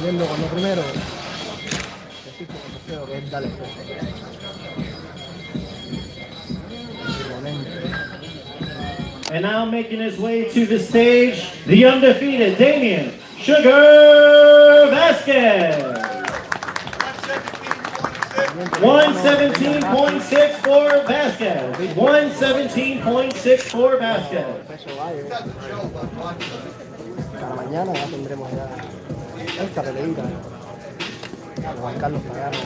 Viendo con lo primero, creo que es dale peso. And now making his way to the stage, the undefeated Damian Sugar Vasquez. 117.6 for Vasquez. 117.6 for Vasquez. Para mañana ya tendremos ya esta peleita. Juan Carlos Pagano.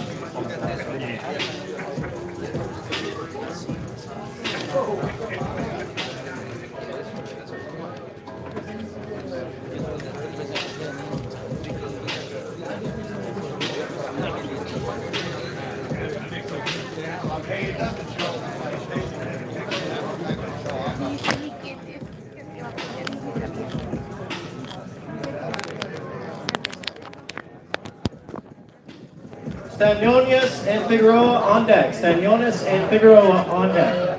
Stanionis and Figueroa on deck. Stanionis and Figueroa on deck.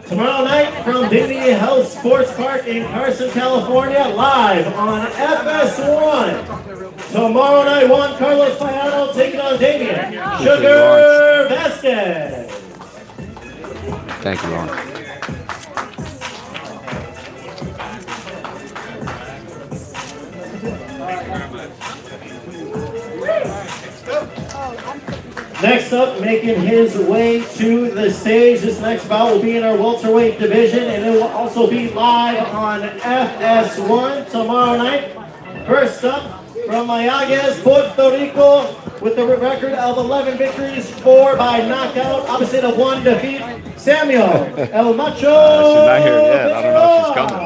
Tomorrow night from Dignity Health Sports Park in Carson, California, live on FS1. Tomorrow night, Juan Carlos Pagano taking on Damian Sugar Vasquez. Thank you, Ron. Next up, making his way to the stage, this next bout will be in our welterweight division, and it will also be live on FS1 tomorrow night. First up, from Ugas, Puerto Rico, with the record of 11 victories, 4 by knockout, opposite of 1 defeat, Samuel El Macho. She's not here yet. I don't know if she's coming.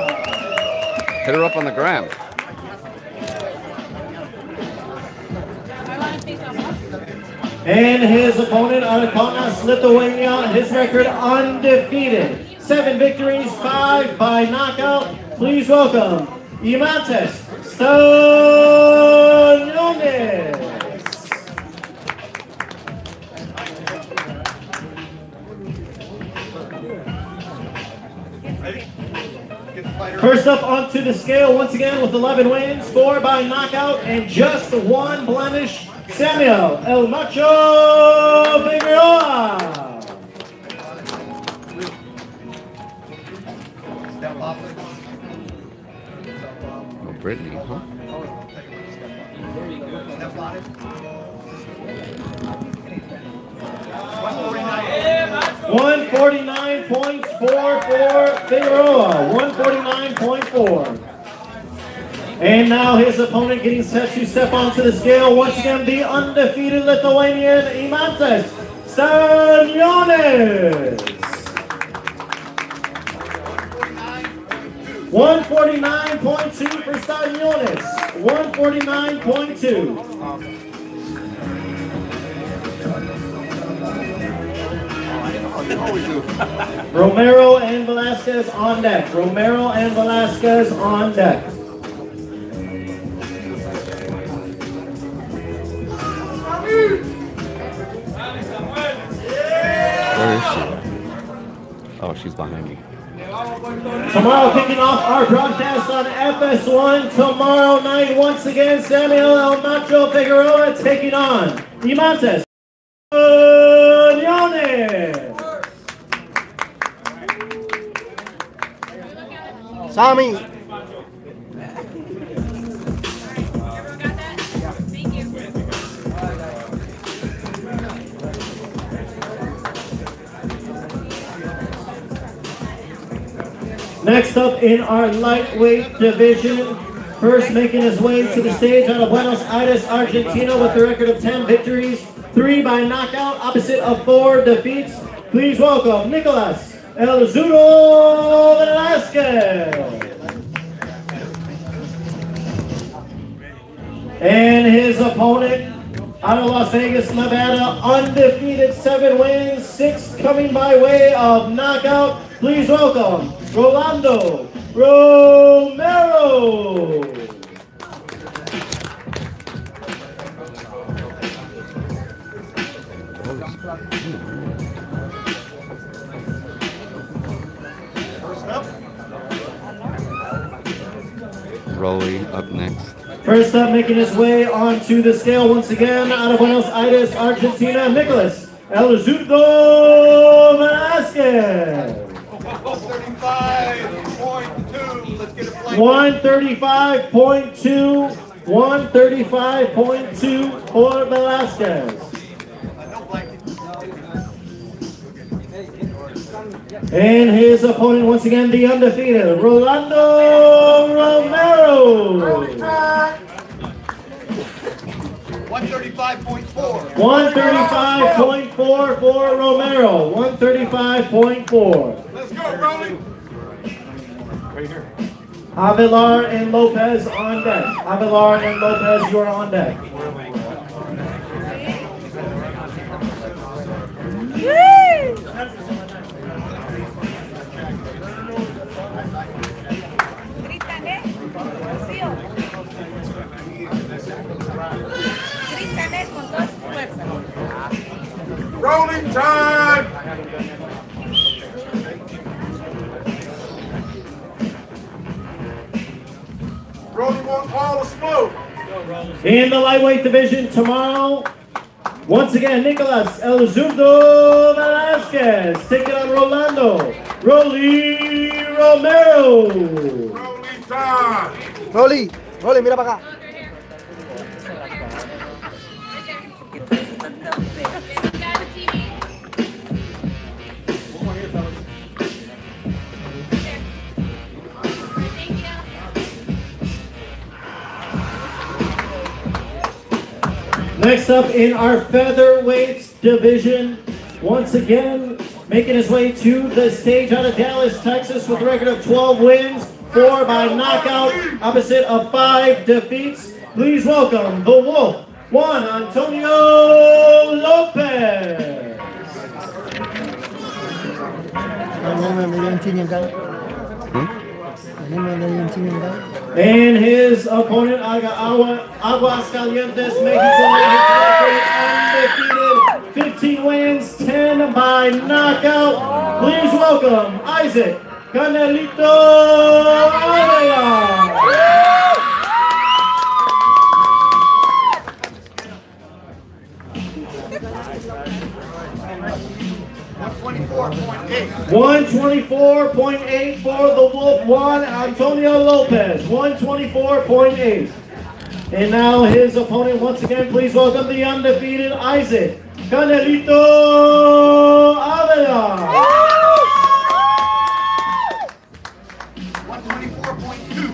Hit her up on the gram. And his opponent, out of Kaunas, Lithuania, his record undefeated. 7 victories, 5 by knockout. Please welcome Imantas Stanionis. First up onto the scale, once again with 11 wins, 4 by knockout, and just 1 blemish, Samuel El Macho Figueroa. Oh, Brittany, huh? 149 points for Figueroa. 149.4. And now his opponent getting set to step onto the scale. Once again, the undefeated Lithuanian Imantas Stanionis. 149.2 for Stanionis. 149.2. Romero and Velasquez on deck. Romero and Velasquez on deck. Where is she? Oh, she's behind me. Tomorrow, kicking off our broadcast on FS1. Tomorrow night, once again, Samuel El Macho Figueroa taking on Imantas Stanionis. Sammy. Next up in our lightweight division, first making his way to the stage out of Buenos Aires, Argentina, with a record of 10 victories, 3 by knockout, opposite of 4 defeats. Please welcome Nicolas El Zuro Velasquez. And his opponent, Out of Las Vegas, Nevada, undefeated, 7 wins, 6 coming by way of knockout. Please welcome Rolando Romero. Rolly up next. First up, making his way onto the scale once again, out of Buenos Aires, Argentina, Nicholas El Zurdo Velasquez. 135.2. Let's get it played. 135.2. 135.2 for Velasquez. And his opponent, once again, the undefeated Rolando Romero. 135.4. 135.4 for Romero. 135.4. Let's go, Rolly. Right here. Avelar and Lopez on deck. Avelar and Lopez, you are on deck. Rolling time. Rolly wants all the smoke. In the lightweight division tomorrow, once again, Nicholas El Zurdo Velasquez taking on Rolando Rolly Romero. Rolling time. Rolly, Rolly, mira para acá. Next up in our featherweight division, once again, making his way to the stage out of Dallas, Texas with a record of 12 wins, 4 by knockout, opposite of 5 defeats. Please welcome the Wolf, Juan Antonio Lopez. And his opponent, Aguascalientes, Mexico, undefeated, 15 wins, 10 by knockout. Please welcome Isaac Canelito Avila. 124.8 for the Wolf, Juan Antonio Lopez. 124.8. And now his opponent, once again, please welcome the undefeated Isaac Canelito Avila.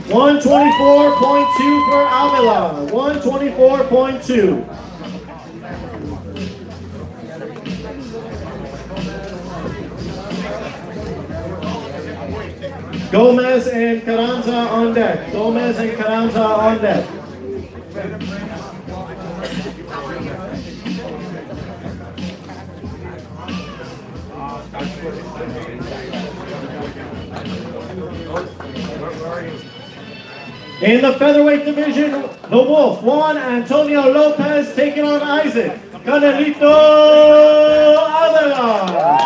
124.2 for Avila. 124.2. Gomez and Carranza on deck. Gomez and Carranza on deck. In the featherweight division, the Wolf, Juan Antonio Lopez taking on Isaac Canelito Avila.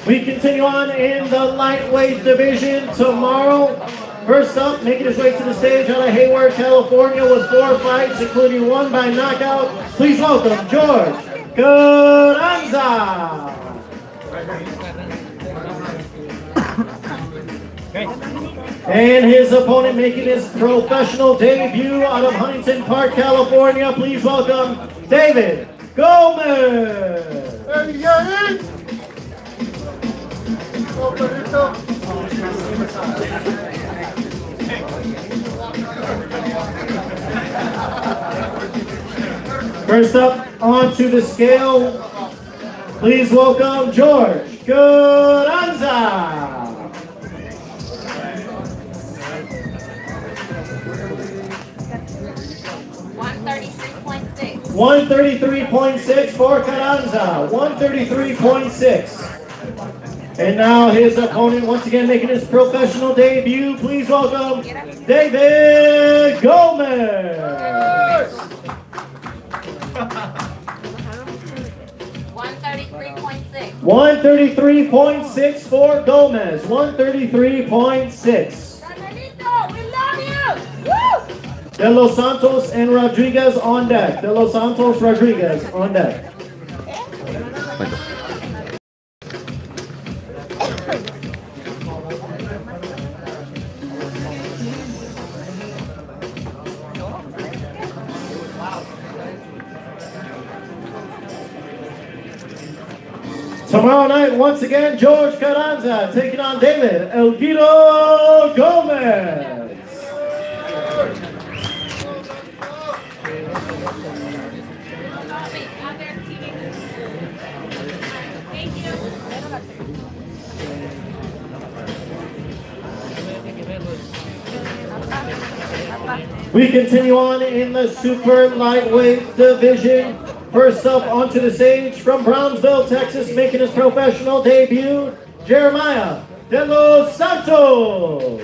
We continue on in the lightweight division tomorrow. First up, making his way to the stage out of Hayward, California with 4 fights, including 1 by knockout. Please welcome George Carranza. And his opponent making his professional debut out of Huntington Park, California. Please welcome David Gomez. First up onto the scale, please welcome George Carranza. 133.6 for Carranza, 133.6. And now his opponent, once again making his professional debut, please welcome David Gomez. 133.6. 133.6 for Gomez, 133.6. We love you! Woo! De Los Santos and Rodriguez on deck. De Los Santos, Rodriguez on deck. Tomorrow night, once again, George Carranza taking on David El Guido Gomez. We continue on in the super lightweight division. First up onto the stage from Brownsville, Texas, making his professional debut, Jeremiah De Los Santos.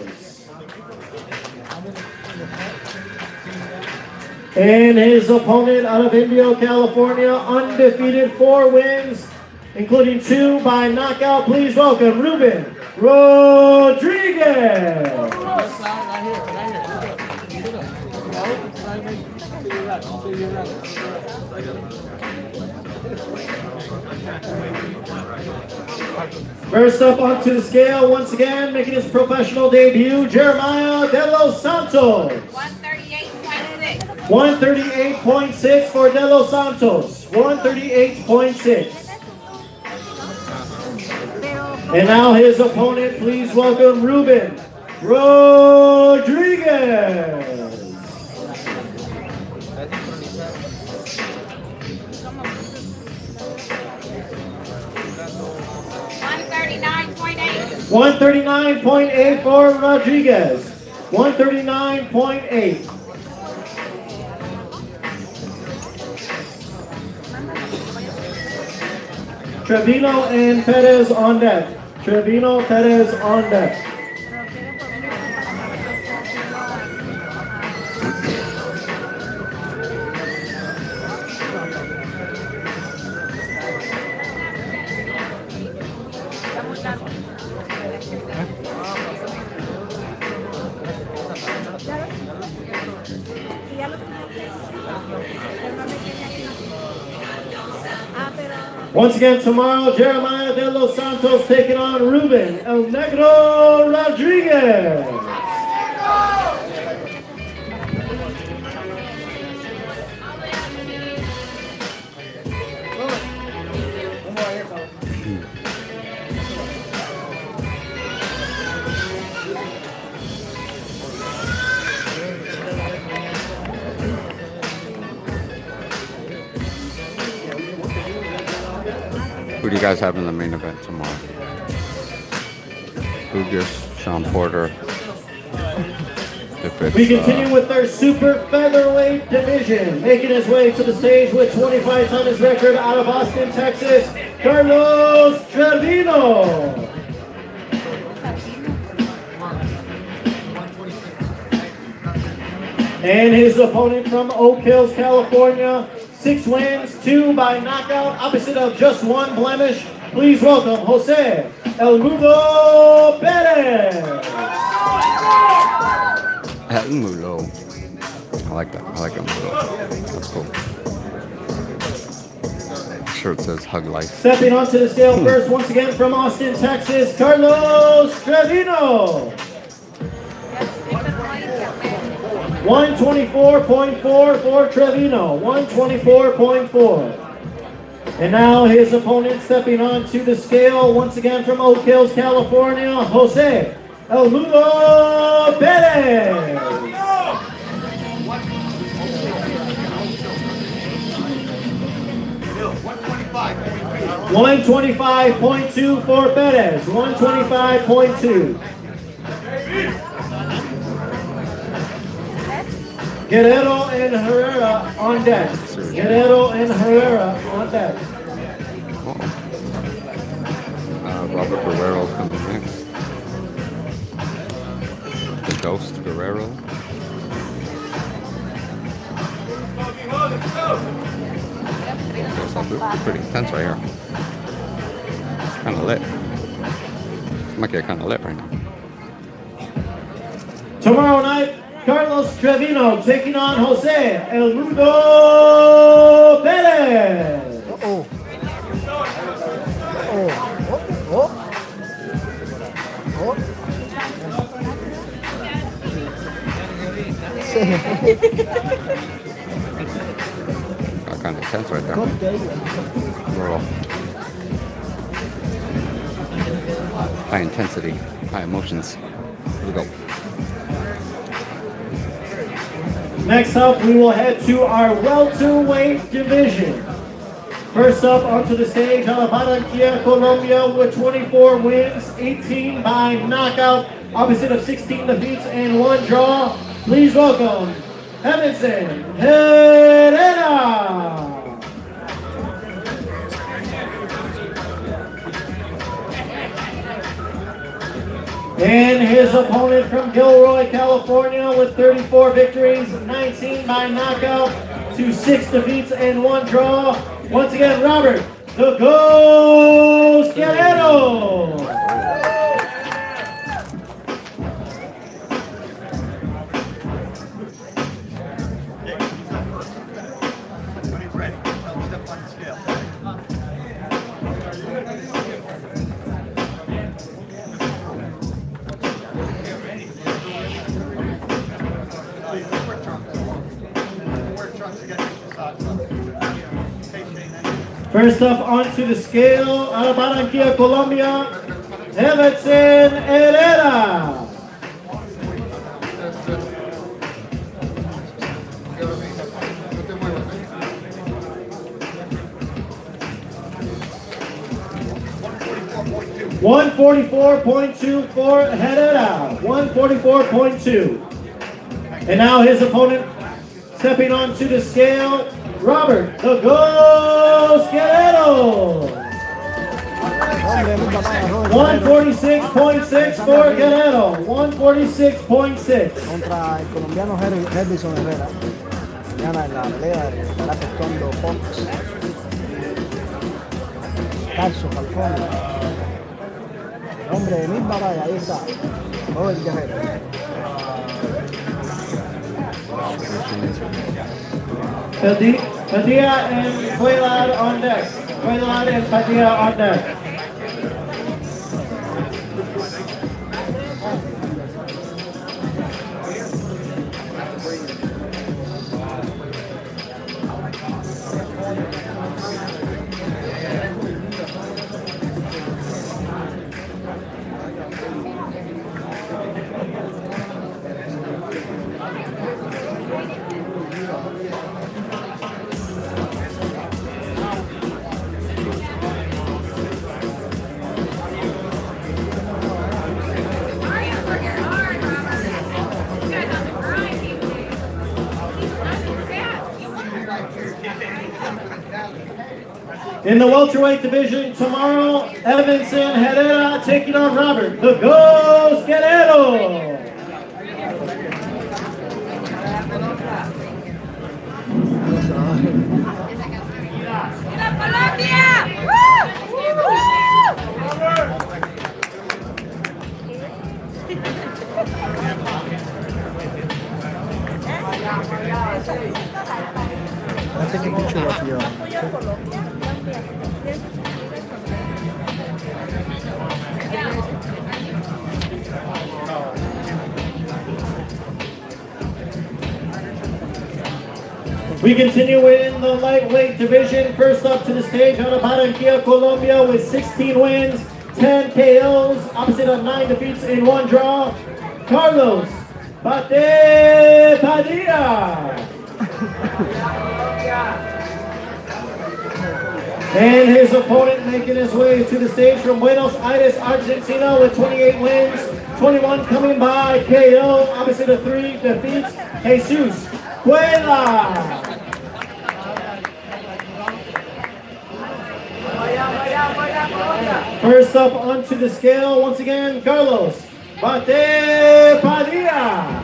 And his opponent out of Indio, California, undefeated, 4 wins, including 2 by knockout. Please welcome Ruben Rodriguez. First up onto the scale, once again, making his professional debut, Jeremiah De Los Santos. 138.6. 138.6 for De Los Santos. 138.6. And now his opponent, please welcome Ruben Rodriguez. 139.8 for Rodriguez. 139.8. Trevino and Perez on deck. Trevino, Perez on deck. Once again tomorrow, Jeremiah De Los Santos taking on Ruben El Negro Rodriguez. Who do you guys have in the main event tomorrow? Ugas, Shawn Porter. We continue with our super featherweight division. Making his way to the stage with 20 fights on his record out of Austin, Texas, Carlos Trevino. And his opponent from Oak Hills, California, 6 wins, 2 by knockout, opposite of just 1 blemish. Please welcome Jose El Mudo Perez. El Mudo. I like that. I like El Mudo. That's cool. Shirt says Hug Life. Stepping onto the scale first, once again from Austin, Texas, Carlos Trevino. 124.4 for Trevino, 124.4. And now his opponent stepping onto the scale, once again from Oak Hills, California, Jose El Mudo Perez. 125.2 for Perez. 125.2. Guerrero and Herrera on deck. Guerrero and Herrera on deck. Robert Guerrero coming next. The Ghost Guerrero. It's pretty intense right here. It's kind of lit. It might get kind of lit right now. Tomorrow night, Carlos Trevino taking on Jose El Rudo Perez. Oh. Oh. Oh. Oh. Got kind of intense right there. Good day. Little high intensity, high emotions. Here we go. Next up, we will head to our welterweight division. First up onto the stage, out of Barranquilla, Colombia, with 24 wins, 18 by knockout, opposite of 16 defeats and 1 draw. Please welcome Emerson Herrera. And his opponent from Gilroy, California, with 34 victories, 19 by knockout, to 6 defeats and 1 draw. Once again, Robert, the Ghost Guerrero. First up onto the scale, out of Barranquilla, Colombia, Emerson Herrera. $144.2 for Herrera. 144.2. And now his opponent stepping onto the scale, Robert, the Ghost Guerrero. 146.6 for Guerrero. 146.6. Contra el colombiano Herdison Herrera. Mañana en la pelea de Caracas Condo Fox. Carso, California. El hombre de 1000 batallas, ahí está. Robert Guerrero. Padilla and Cuellar on deck. Cuellar and Padilla on deck. In the welterweight division tomorrow, Emerson Herrera taking on Robert, the Ghost Guerrero. I'll take a picture of you. We continue in the lightweight division. First up to the stage, out of Barranquilla, Colombia, with 16 wins, 10 KOs, opposite of 9 defeats and 1 draw, Carlos Bate Padilla. And his opponent making his way to the stage from Buenos Aires, Argentina with 28 wins, 21 coming by KO. Obviously the 3 defeats, Jesus Cuela. First up onto the scale, once again, Carlos Bate Padilla.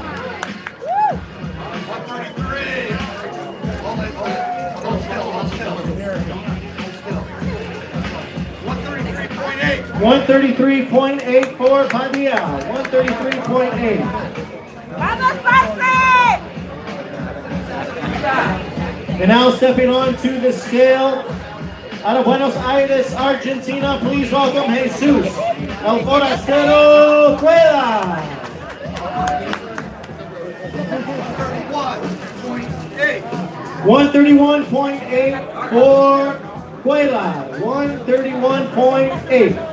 133.8 for Padilla. 133.8. And now stepping on to the scale, out of Buenos Aires, Argentina, please welcome Jesus El Forastero Cuela. 131.8 for Cuela. 131.8.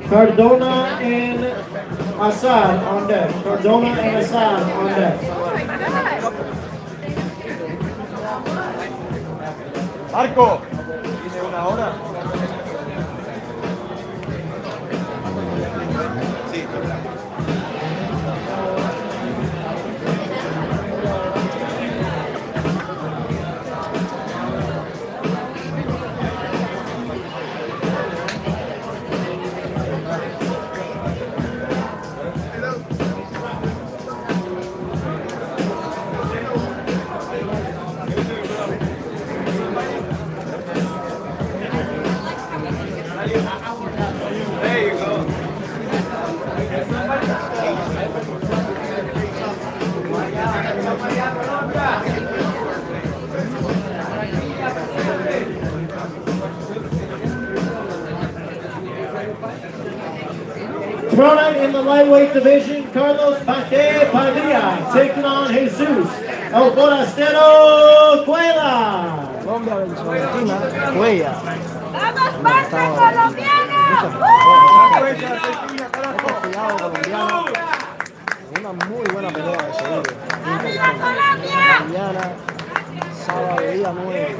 Cardona and Assad on deck. Cardona and Assad on deck. Marco, dice una hora. Sí. Tomorrow night in the lightweight division, Carlos Bate Padilla taking on Jesus El Forastero Cuela. Colombia versus Argentina, Cuella. ¡Vamos, Barça colombiano! Cuidado colombiano. Una muy buena pelea de seguro. ¡Arriba, Colombia! Mañana, sábado, día 9.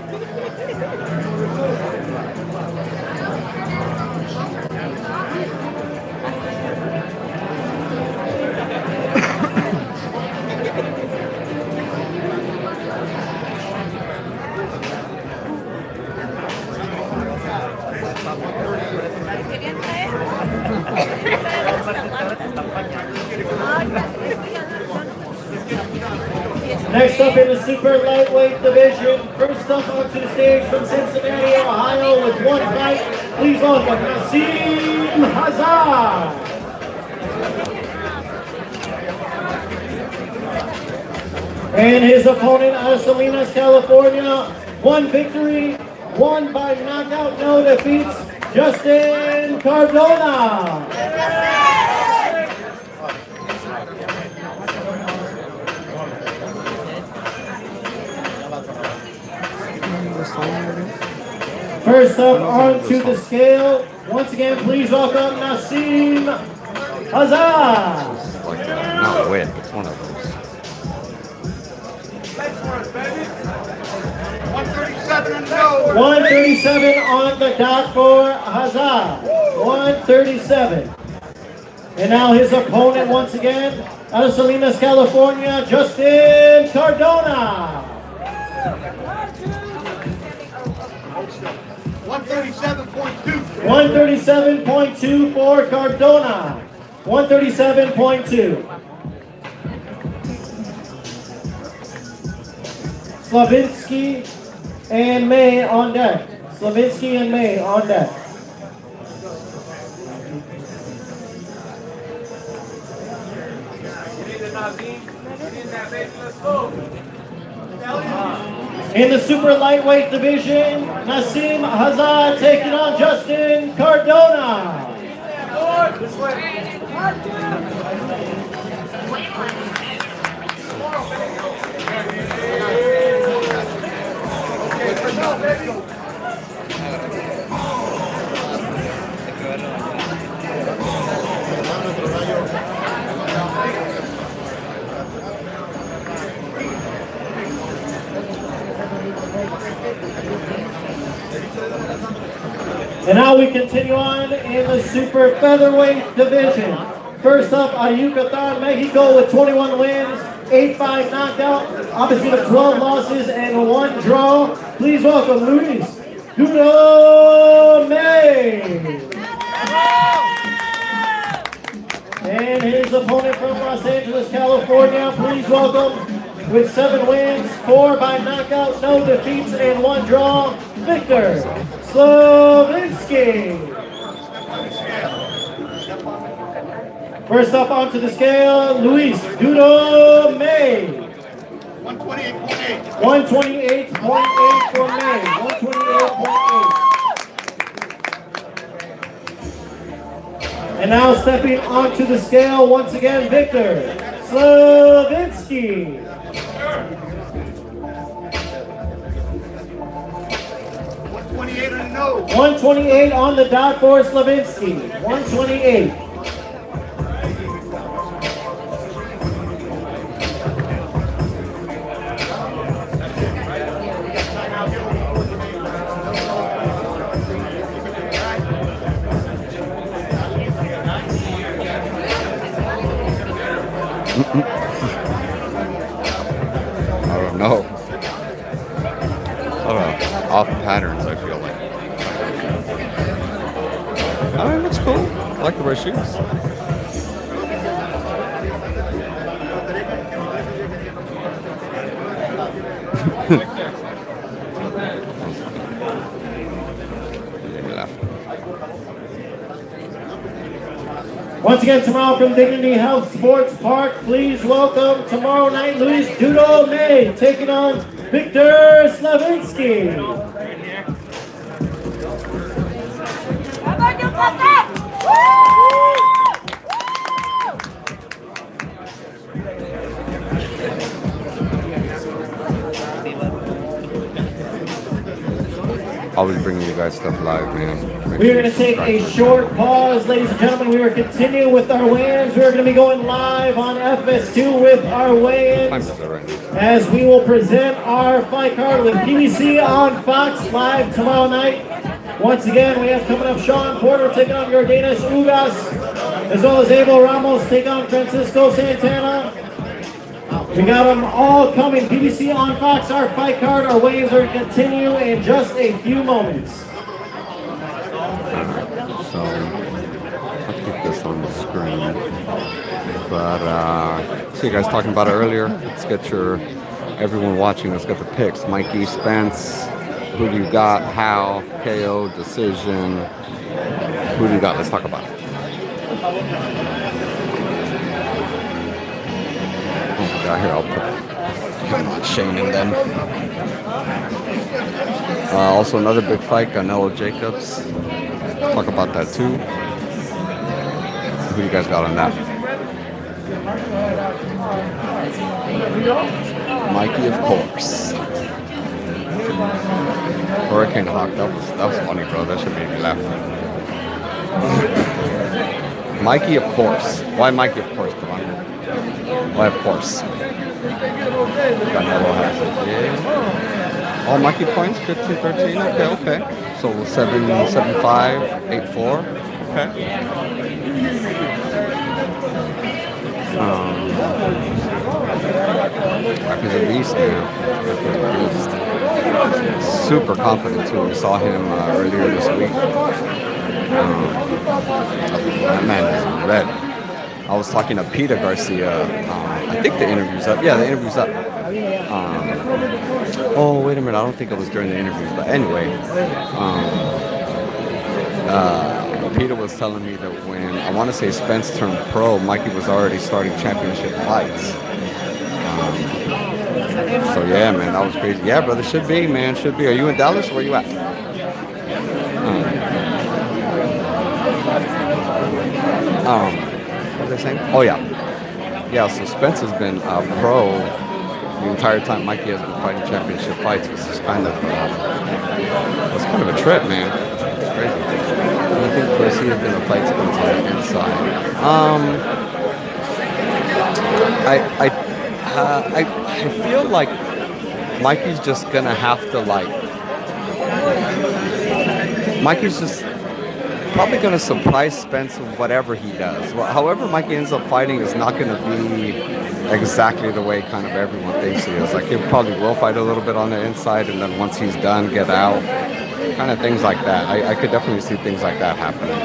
Next up in the super lightweight division, first up onto the stage from Cincinnati, Ohio with one fight. Please welcome Nassim Hazard. And his opponent out of Salinas, California, one victory, one by knockout, no defeats, Justin Cardona. First up onto the scale, once again, please welcome Nassim Hazard. Like not wet, it's one of those. 137 on the dot for Hazard. 137. And now his opponent once again, out of Salinas, California, Justin Cardona. 137.2. 137.2 for Cardona. 137.2. Slavinsky and May on deck. Slavinsky and May on deck. In the super lightweight division, Nassim Hazard taking on Justin Cardona. And now we continue on in the super featherweight division. First up, out of Yucatan, Mexico with 21 wins, 8-5 knockout, obviously with 12 losses and 1 draw. Please welcome Luis Duro May. And his opponent from Los Angeles, California, please welcome, with 7 wins, 4 by knockout, no defeats, and 1 draw, Victor Slavinsky. First up onto the scale, Luis Duro May. 128.8. 128.8 for May. 128.8. And now stepping onto the scale once again, Victor Slavinsky. 128 on the nose. 128 on the dot for Slavinsky. 128. I don't know. Off patterns, I feel like. I mean, it looks cool. I like the way shoes. Once again, tomorrow from Dignity Health Sports Park, please welcome tomorrow night Luis Duro May taking on Victor Slavinsky. Always bringing you guys stuff live, man. We are going to take a short pause, ladies and gentlemen. We are continuing with our weigh-ins. We are going to be going live on FS2 with our weigh-ins, as we will present our fight card with PBC on Fox live tomorrow night. Once again, we have coming up Shawn Porter taking on Jordanis Ugas, as well as Abel Ramos taking on Francisco Santana. We got them all coming. PBC on Fox, our fight card. Our weigh-ins are going to continue in just a few moments. So, I'll keep this on the screen. But, see you guys talking about it earlier. Let's get everyone watching, let's get the picks. Mikey, Spence, who do you got? How? KO, decision. Who do you got? Let's talk about it. Here, I'll put Shane in then. Also, another big fight, Canelo Jacobs. Talk about that too. Who you guys got on that? Mikey, of course. Hurricane Hawk, that was funny, bro. That should make me laugh. Mikey, of course. Why Mikey, of course? Come on. Why, of course. Canelo has it. Yeah. All Mikey points, 15-13. Okay. So 7-5, 8-4. Okay. Mikey's a beast, man. Mikey's a beast. Super confident too. We saw him earlier this week. That man is red. I was talking to Peter Garcia. I think the interview's up. Yeah, the interview's up. Oh, wait a minute. I don't think it was during the interview. But anyway, Peter was telling me that when, I want to say Spence turned pro, Mikey was already starting championship fights. So yeah, man, that was crazy. Yeah, brother, should be, man, should be. Are you in Dallas? Where you at? What was I saying? Oh yeah. Yeah, so Spence has been pro the entire time Mikey has been fighting championship fights. This is kind of a trip, man. It's crazy. I think Garcia has been a fight Spence on the inside. I feel like Mikey's just gonna have to probably going to surprise Spence with whatever he does. Well, however Mikey ends up fighting is not going to be exactly the way kind of everyone thinks he is. Like, he probably will fight a little bit on the inside, and then once he's done, get out. Kind of things like that. I could definitely see things like that happening.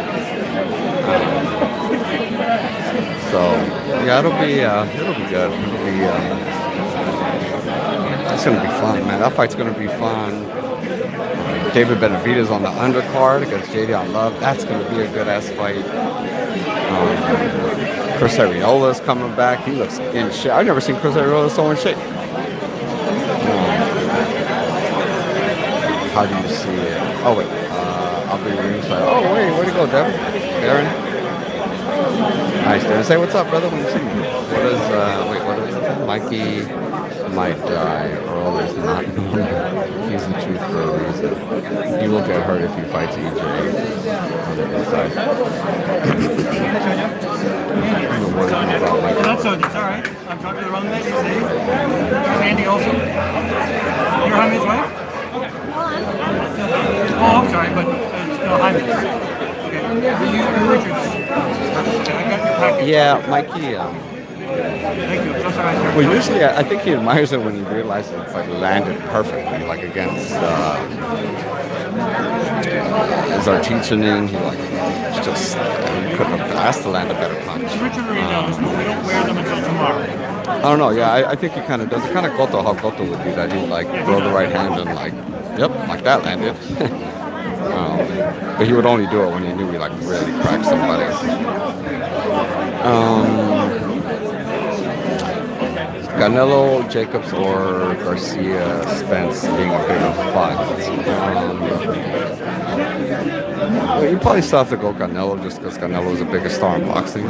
So yeah, it'll be good. It's gonna be fun, man. That fight's gonna be fun. David Benavidez on the undercard against JD Love. That's gonna be a good ass fight. Chris Ariola's coming back. He looks in shape. I've never seen Chris Ariola so in shape. How do you see it? Oh wait, I'll be ringside. Oh wait, where'd you go, Devin? Darren? Nice, Darren. Say what's up, brother, when you see me. What is, what is it? Mikey might die. Earl is not normal. He's the truth for a reason. He will get hurt if he fights EJ on the inside. That's all right. I'm talking to the wrong lady. Andy also. You're Jaime's wife? Oh, I'm sorry, but still Jaime. Okay. Richards. Okay, I got your package. Yeah, Mikey. Thank you. So sorry. Well, usually I think he admires it when he realizes it's like landed perfectly, like against his Artichaning. He like just couldn't have asked to land a better punch. Richard already knows, but we don't wear them until tomorrow. I don't know. Yeah, I think he kind of does. It kind of Goto how Goto would do that. He'd like throw the right hand and like, yep, like that landed. But he would only do it when he knew he like really cracked somebody. Canelo, Jacobs, or Garcia, Spence being a bigger fight. Well, you probably still have to go Canelo just because Canelo is the biggest star in boxing.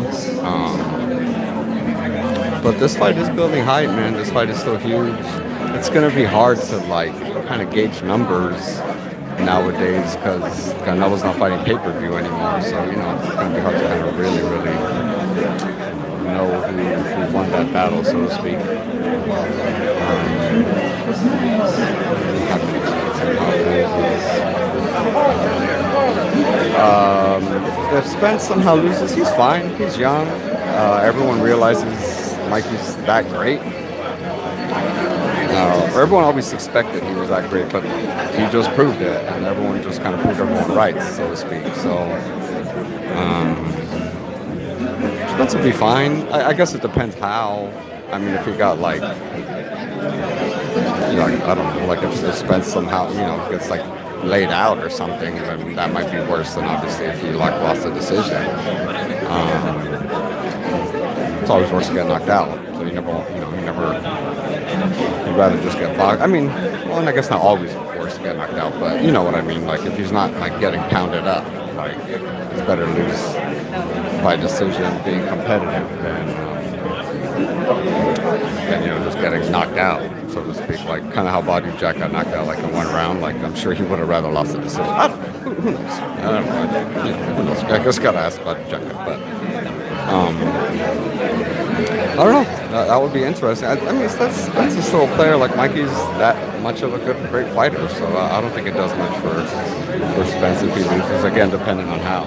But this fight is building height, man. This fight is still huge. It's going to be hard to like kind of gauge numbers nowadays because Canelo's not fighting pay-per-view anymore. So, you know, it's going to be hard to kind of really know who won that battle, so to speak. If Spence somehow loses, he's fine. He's young. Everyone realizes Mikey's that great. Everyone always suspected he was that great, but he just proved it, and everyone just kind of proved everyone right, so to speak. So, Spence will be fine. I guess it depends how. I mean, if he got like, you know, I don't know, like if Spence somehow, you know, gets like laid out or something, then that might be worse than obviously if he like lost a decision. It's always worse to get knocked out. So you never, you'd rather just get boxed. I mean, well, and I guess not always worse to get knocked out, but you know what I mean. Like if he's not like getting pounded up, like it's better to lose by decision, being competitive, than you know, just getting knocked out, so to speak. Like kind of how Badu Jack got knocked out like in one round. Like I'm sure he would have rather lost the decision. Who knows? I don't know. Who knows? I guess gotta ask Badu Jack, but I don't know. That would be interesting. I mean, Spence is still a player. Like Mikey's that much of a great fighter, so I don't think it does much for Spence if he loses. Again, depending on how.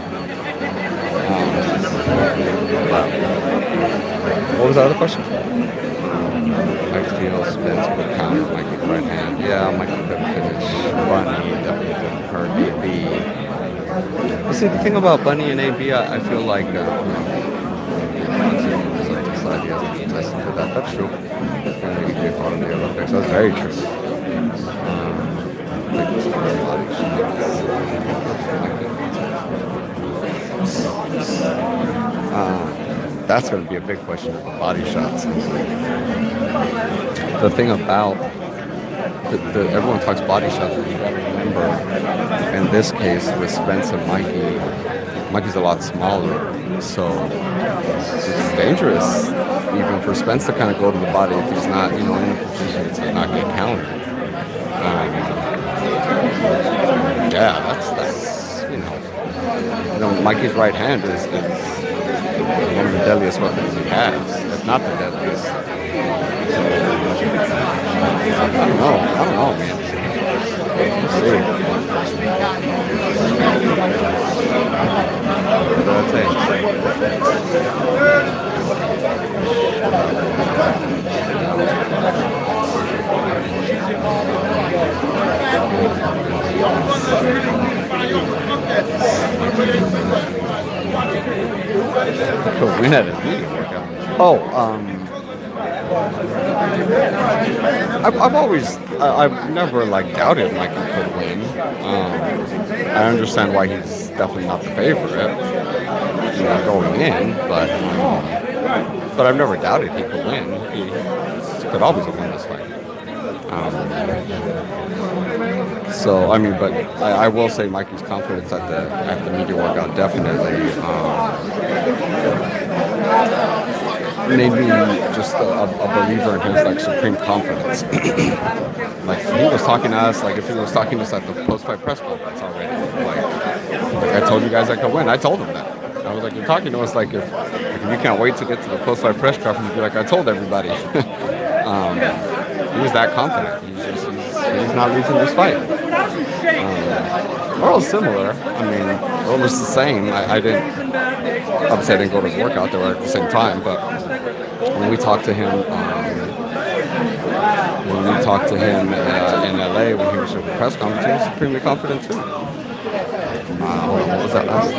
What was the other question? I feel Spence could counter Mikey's right hand. Yeah, Mikey couldn't finish. Bunny definitely didn't hurt AB. But see, the thing about Bunny and AB, I feel like he hasn't contested for that. That's true. He did fought in the Olympics. That's very true. That's going to be a big question with the body shots. The thing about everyone talks body shots, but you got to remember, in this case with Spence and Mikey's a lot smaller, so it's dangerous even for Spence to kind of go to the body if he's not, you know, in a position to not get countered. Yeah, that's you know, Mikey's right hand is one of the deadliest weapons he has, if not the deadliest. I don't know, man. We'll see. win at his media workout. Oh, I've never like doubted Mikey could win. I understand why he's definitely not the favorite, going in, but I've never doubted he could win. He could always win this fight. So I mean, but I will say Mikey's confidence at the media workout definitely made me just a believer in his like supreme confidence. Like he was talking to us like if he was talking to us at the post-fight press conference already. Like I told you guys I could win. I told him that. I was like, you're talking to us like if you can't wait to get to the post-fight press conference, be like I told everybody. He was that confident. He's not losing this fight. We're all similar. I mean, we're almost the same. I didn't. Obviously, I didn't go to his workout. They were at the same time. But when we talked to him, in LA when he was at the press conference, he was supremely confident too. What was that last?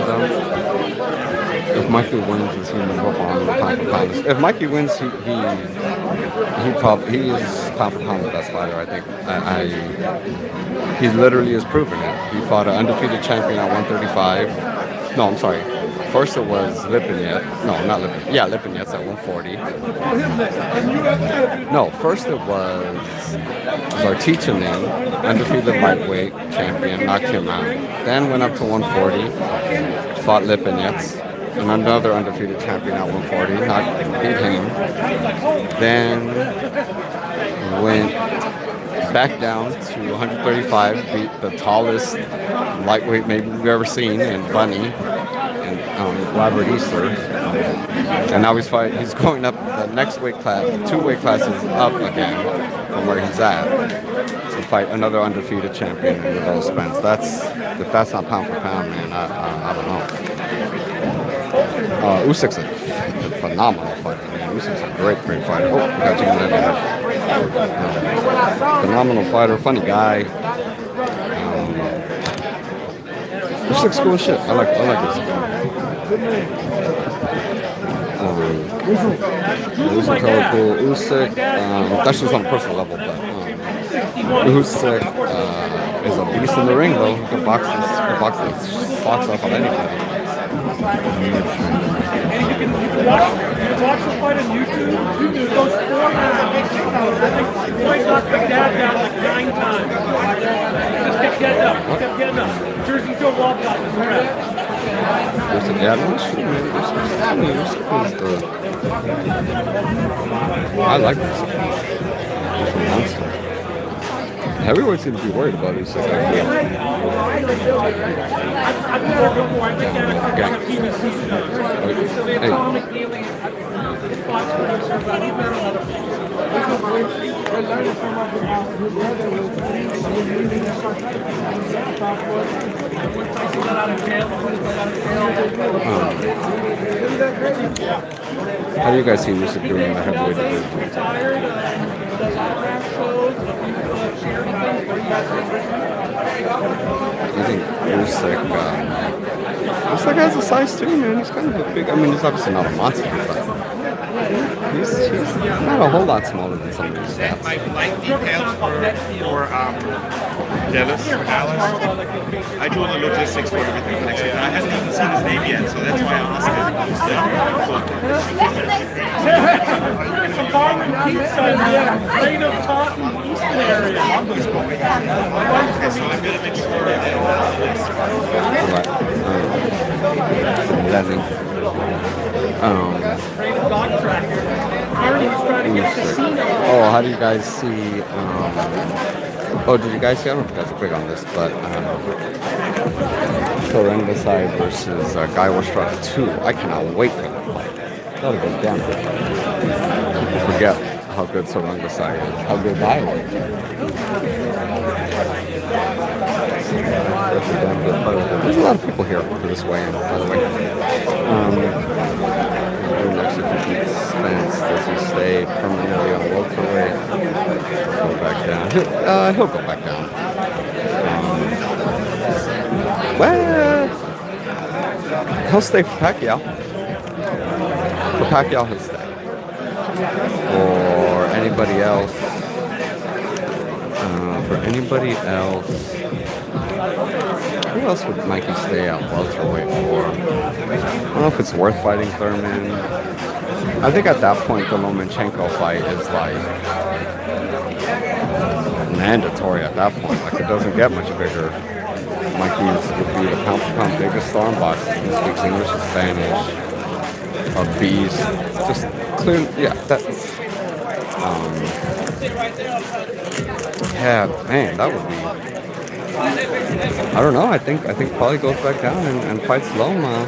If Mikey wins, he's going to move up on pound for pound. If Mikey wins, he is pound for pound the best fighter. I think. He literally has proven it. He fought an undefeated champion at 135. No, I'm sorry. First it was Lipinets. No, not Lipinets. Yeah, Lipinets at 140. No, first it was Zartichanin, undefeated lightweight champion, knocked him out. Then went up to 140, fought Lipinets, and another undefeated champion at 140, beat him. Then went back down to 135, beat the tallest lightweight maybe we've ever seen in Bunny and Robert Easter. And now he's going up the next weight class, 2 weight classes up again from where he's at to fight another undefeated champion in Ugas Spence. If that's not pound for pound, man, I don't know. Usyk's a phenomenal fighter, man. Usyk's a great fighter. Oh, we got Jimmy in there. Phenomenal fighter, funny guy. Usyk's cool as shit. I like this guy. Usyk color cool. Usyk, that's just on a personal level, but Usyk is a beast in the ring, though. He can box the socks off on anybody. You can watch the fight on YouTube. Those 4 rounds, I think Floyd knocked Big Dad down like 9 times. Just kept getting up. Jersey Joe Walcott was around. Yeah, that's true, man. I like this. Everyone seems to be worried about this. How do you guys see Usyk doing in the heavyweight division? I think Usyk has a size too, man. He's kind of a big. I mean, he's obviously not a monster, but he's not a whole lot smaller than some of these stats. My flight details for Dallas. I do all the logistics for everything for next week. I haven't even seen his name yet, so that's why I asked him. It's a bar and pizza in the Lane of Taunton, Eastern area. Okay, so I'm going to make sure that oh, how do you guys see? Oh, did you guys see? I don't know if you guys are big on this, but Sorendasai versus Guy Westruck 2. I cannot wait for that fight. That'll be damn good. People forget how good Sorendasai is, how good Guy was. There's a lot of people here for this weigh-in, by the way. Next, if he beats Spence, does he stay permanently on welterweight? Go back down. He'll go back down. Well, he'll stay for Pacquiao. For Pacquiao, he'll stay. For anybody else, who else would Mikey stay at welterweight for? I don't know if it's worth fighting Thurman. I think at that point the Lomachenko fight is like mandatory at that point. Like it doesn't get much bigger. Mikey's would be the pound-for-pound biggest star in boxing. He speaks English and Spanish. A beast. Just clear, yeah. That. Yeah, man, that would be. I don't know. I think probably goes back down and fights Loma.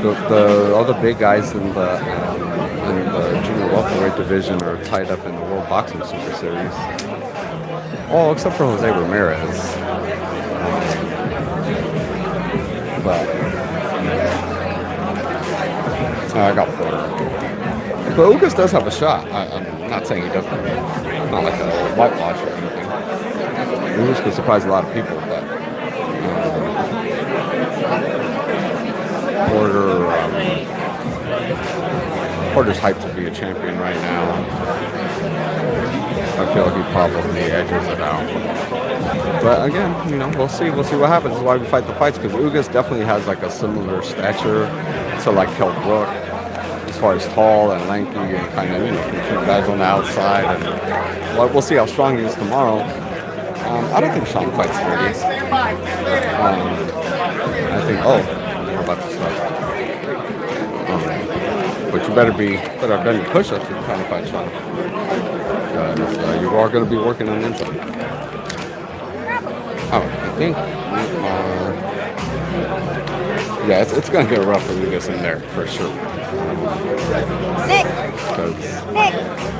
The other big guys in the junior welterweight division are tied up in the World Boxing Super Series. Oh, except for Jose Ramirez. But I got Porter. But Ugas does have a shot. I'm not saying he doesn't. Not like a whitewash or anything. Ugas could surprise a lot of people, but Porter's hyped to be a champion right now. I feel like he probably edges it out. But again, you know, we'll see. We'll see what happens. This is why we fight the fights, because Ugas definitely has like a similar stature to like Kell Brook, as far as tall and lanky and kind of, you know, can keep guys on the outside. And we'll see how strong he is tomorrow. I don't think Shawn fights 30. I think. Oh, we're about to start. But you better have done your push-ups if you're trying to fight Shawn. You are going to be working on them. Oh, I think yeah, it's going to get rough for Ugas in there, for sure. Because,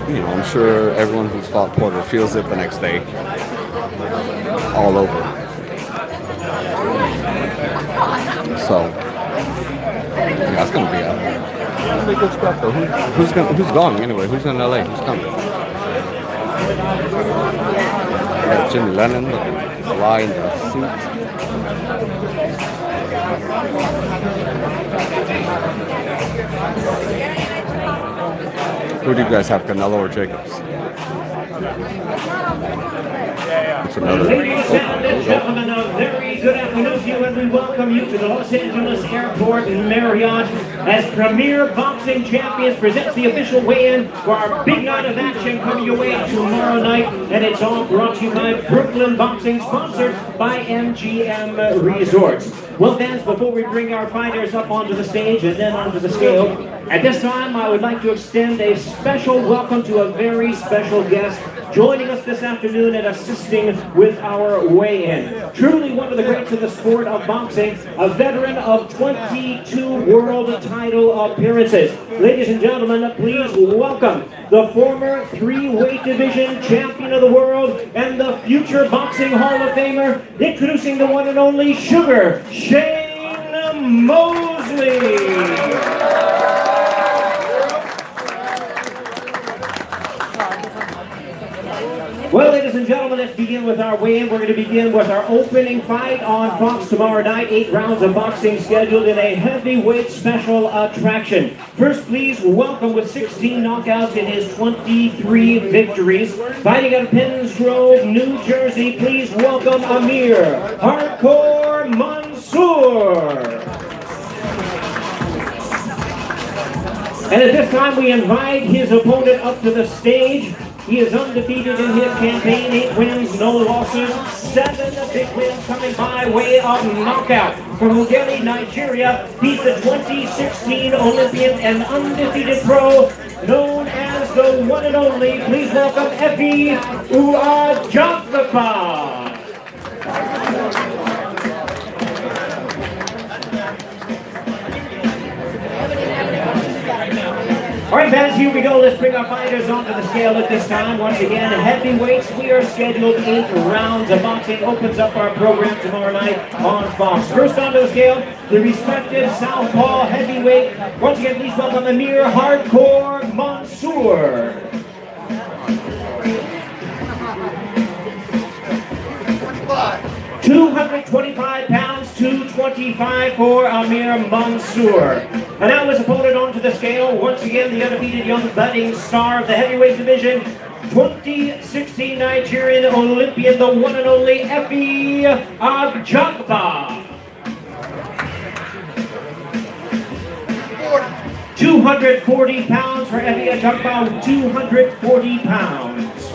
you know, I'm sure everyone who's fought Porter feels it the next day. All over. So, yeah, it's going to be good stuff, though. Who's going anyway? Who's in LA? Who's coming? Jimmy Lennon looking fly in the suit. Who do you guys have, Canelo or Jacobs? Ladies and gentlemen, a very good afternoon to you, and we welcome you to the Los Angeles Airport Marriott as Premier Boxing Champions presents the official weigh-in for our big night of action coming your way tomorrow night, and it's all brought to you by Brooklyn Boxing, sponsored by MGM Resorts. Well, fans, before we bring our fighters up onto the stage and then onto the scale, at this time I would like to extend a special welcome to a very special guest joining us this afternoon and assisting with our weigh-in. Truly one of the greats of the sport of boxing, a veteran of 22 world title appearances. Ladies and gentlemen, please welcome the former 3-weight division champion of the world and the future boxing Hall of Famer, introducing the one and only Sugar Shane Mosley. Well, ladies and gentlemen, let's begin with our weigh-in. We're going to begin with our opening fight on Fox tomorrow night. 8 rounds of boxing scheduled in a heavyweight special attraction. First, please welcome with 16 knockouts in his 23 victories. Fighting out of Penns Grove, New Jersey, please welcome Amir Hardcore Mansour. And at this time, we invite his opponent up to the stage. He is undefeated in his campaign, 8 wins, no losses, 7 big wins coming by way of knockout. From Ughelli, Nigeria, he's the 2016 Olympian and undefeated pro, known as the one and only. Please welcome Efi Ugas. All right, fans, here we go. Let's bring our fighters onto the scale at this time. Once again, heavyweights, we are scheduled 8 rounds of boxing. Opens up our program tomorrow night on Fox. First onto the scale, the respective Southpaw heavyweight. Once again, please welcome Amir Hardcore Mansour. 225 pounds, 225 for Amir Mansour. And now his opponent onto the scale, once again the undefeated young budding star of the heavyweight division, 2016 Nigerian Olympian, the one and only Efi Ajagba. 240 pounds for Efi Ajagba, 240 pounds.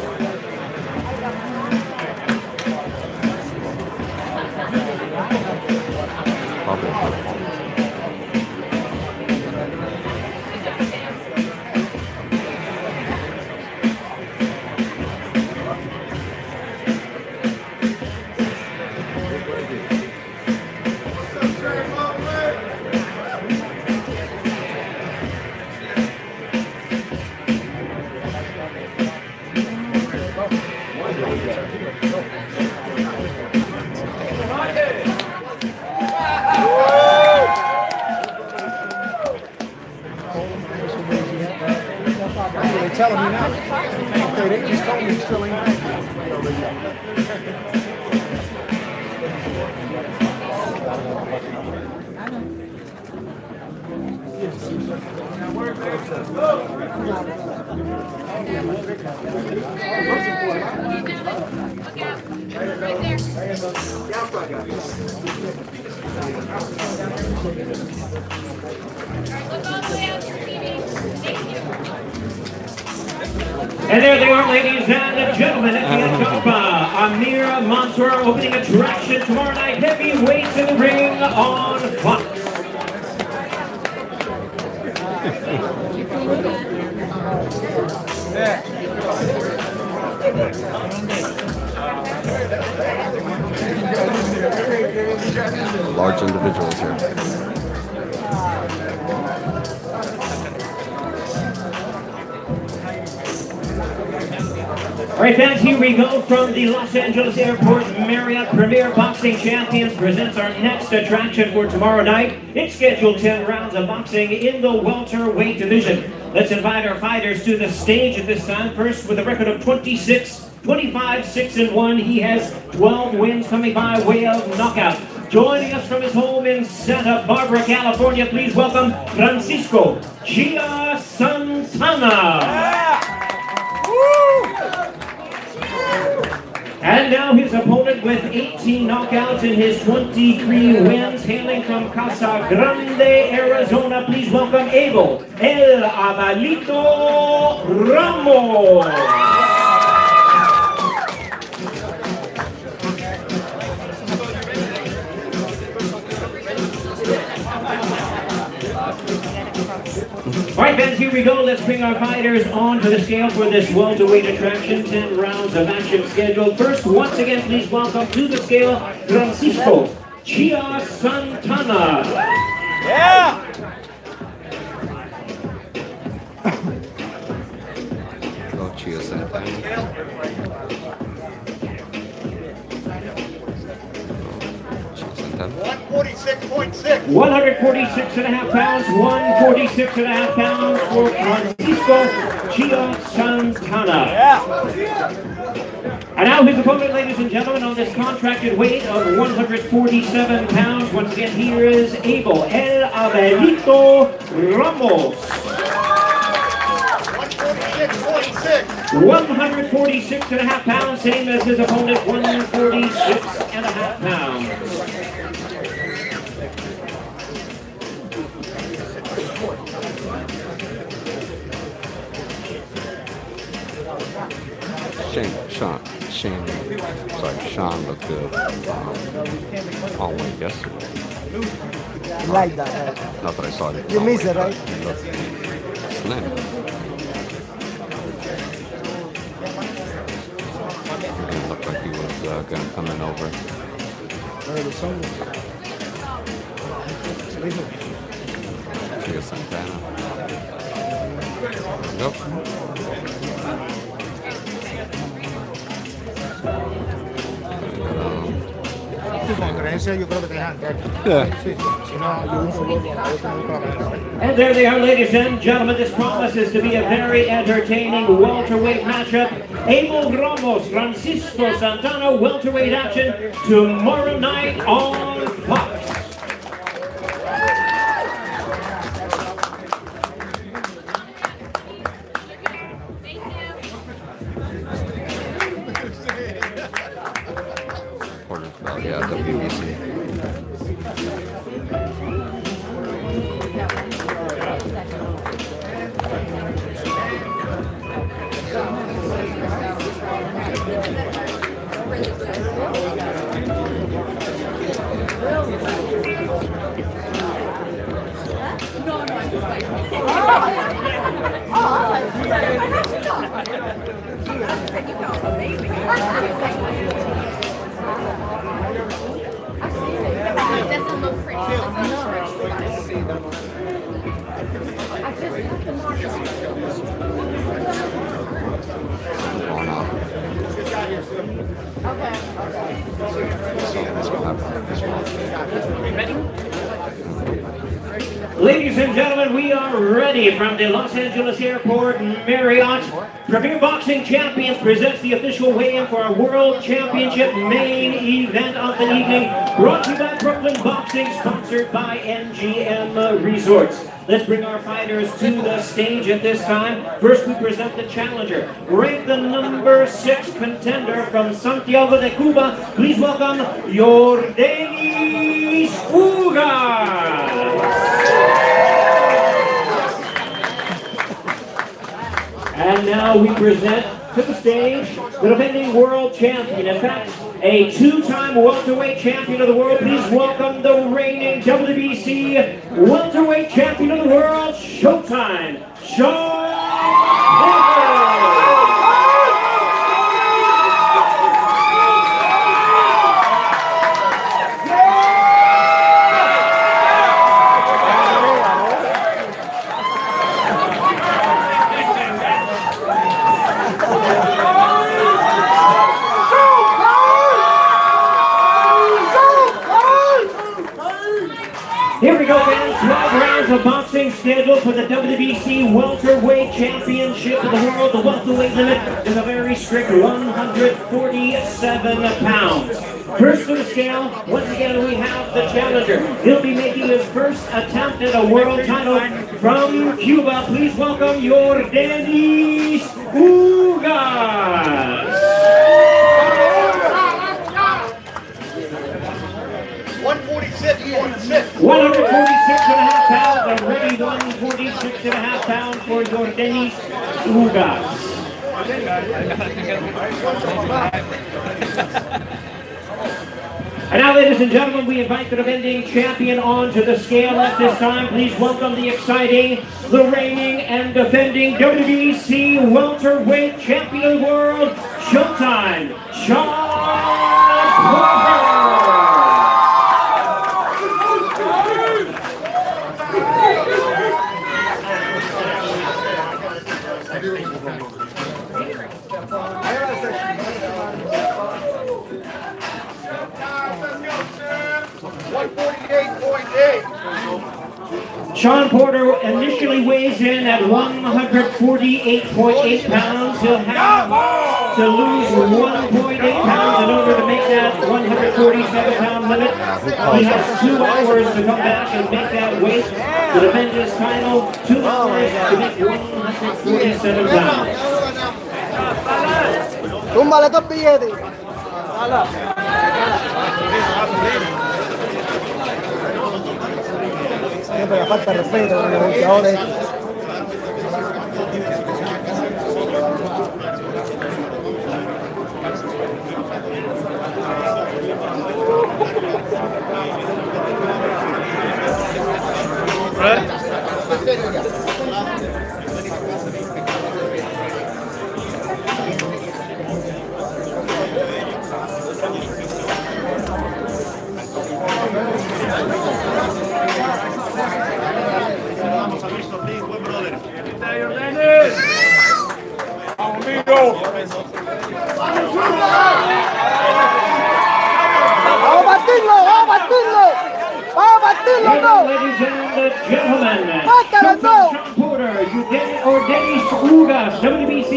They're telling me now. Okay, they just told me he's still ain't back. And there they are, ladies and gentlemen, at the Amir Mansour opening attraction tomorrow night. Heavyweights in the ring on Fox. Large individuals here. All right, fans, here we go from the Los Angeles Airport Marriott Premier Boxing Champions presents our next attraction for tomorrow night. It's scheduled 10 rounds of boxing in the welterweight division. Let's invite our fighters to the stage at this time. First, with a record of 25, 6-1, he has 12 wins coming by way of knockout. Joining us from his home in Santa Barbara, California, please welcome Francisco Chia Santana. And now his opponent with 18 knockouts in his 23 wins, hailing from Casa Grande, Arizona. Please welcome Abel El Abalito Ramos. All right, fans, here we go. Let's bring our fighters onto the scale for this welterweight attraction. 10 rounds of action scheduled. First, once again, please welcome to the scale, Francisco Chia Santana. Yeah! Go Chia Santana. 146.6. 146.5 pounds, 146.5 pounds for Francisco Chia Santana. And now his opponent, ladies and gentlemen, on this contracted weight of 147 pounds. Once again, here is Abel El Abalito Ramos. 146.5 pounds, same as his opponent, 146.5 pounds. Shawn looked good all week yesterday. You like that? Not that I saw it. You miss it, right? He looked slim. It looked like he was going to come in over. Chia Santana. Nope. y con creencia yo creo que te dejan ver. Yeah. Sí, si no, yo uso yo nunca la ver. And there they are, ladies and gentlemen. This promises to be a very entertaining welterweight matchup. Abel Ramos, Francisco Santana, welterweight action tomorrow night on Fox. Yeah, WBC. It doesn't look pretty. It doesn't look Ladies and gentlemen, we are ready from the Los Angeles Airport Marriott. Premier Boxing Champions presents the official weigh-in for our World Championship main event of the evening. Brought to you by Brooklyn Boxing, sponsored by MGM Resorts. Let's bring our fighters to the stage at this time. First, we present the challenger, ranked the number 6 contender from Santiago de Cuba. Please welcome Yordenis Ugas. And now we present to the stage the defending world champion. In fact, a 2-time welterweight champion of the world. Please welcome the reigning WBC welterweight champion of the world, Showtime, Shawn. Here we go, fans. 12 rounds of boxing scheduled for the WBC Welterweight Championship of the World. The welterweight limit is a very strict 147 pounds. First to the scale, once again, we have the challenger. He'll be making his first attempt at a world title from Cuba. Please welcome Yordenis Ugas. 146.5 pounds, a ready 146.5 pounds for Yordenis Ugas. And now, ladies and gentlemen, we invite the defending champion onto the scale at this time. Please welcome the exciting, the reigning and defending WBC welterweight champion of the world, Showtime, Shawn. Shawn Porter initially weighs in at 148.8 pounds. He'll have to lose 1.8 pounds in order to make that 147-pound limit. He has 2 hours to come back and make that weight to defend his title. 2 hours to make 147 pounds. Túmbale estos billetes. Siempre la falta de respeto a los negociadores. ¡Vamos, Martín! Ladies and gentlemen, Shawn Porter, Dennis Ugas, WBC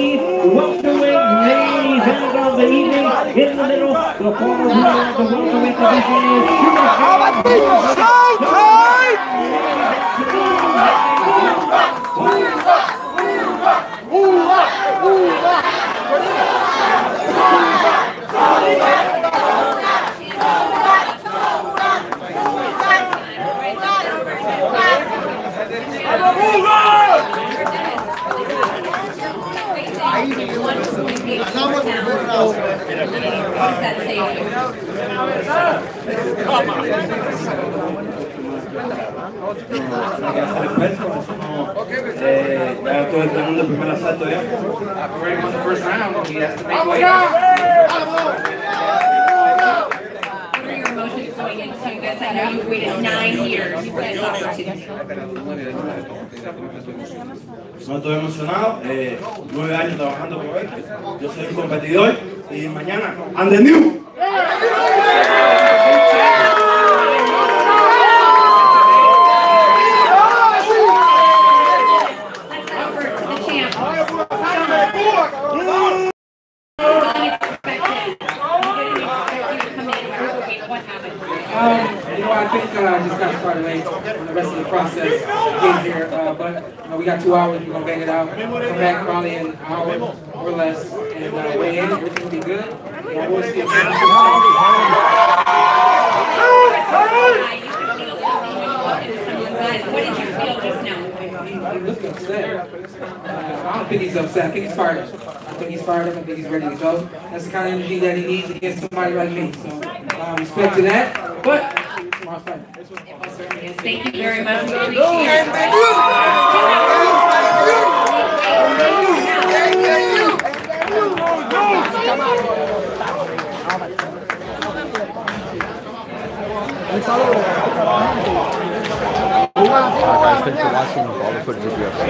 welterweight main event of the evening. In the middle, the former winner of the welterweight division is Ya todo el mundo el primer asalto ya. Already won the first round. He has to make weight. What are your emotions going into this? I know you've waited 9 years for this opportunity. No estoy emocionado. 9 años trabajando por hoy. Yo soy un competidor y mañana I'm the new. I think I just got started late on the rest of the process getting here, but we got 2 hours, we're going to bang it out, come back probably in an hour or less, and weigh in, everything will be good, and we'll see if What did you feel just now? He looked upset. I don't think he's upset, I think he's fired up. I think he's fired up, I think he's ready to go. That's the kind of energy that he needs against somebody like me, so respect to that, but tomorrow's fight. Thank you very much. We appreciate it. Guys, thanks for watching all the footage of UFC.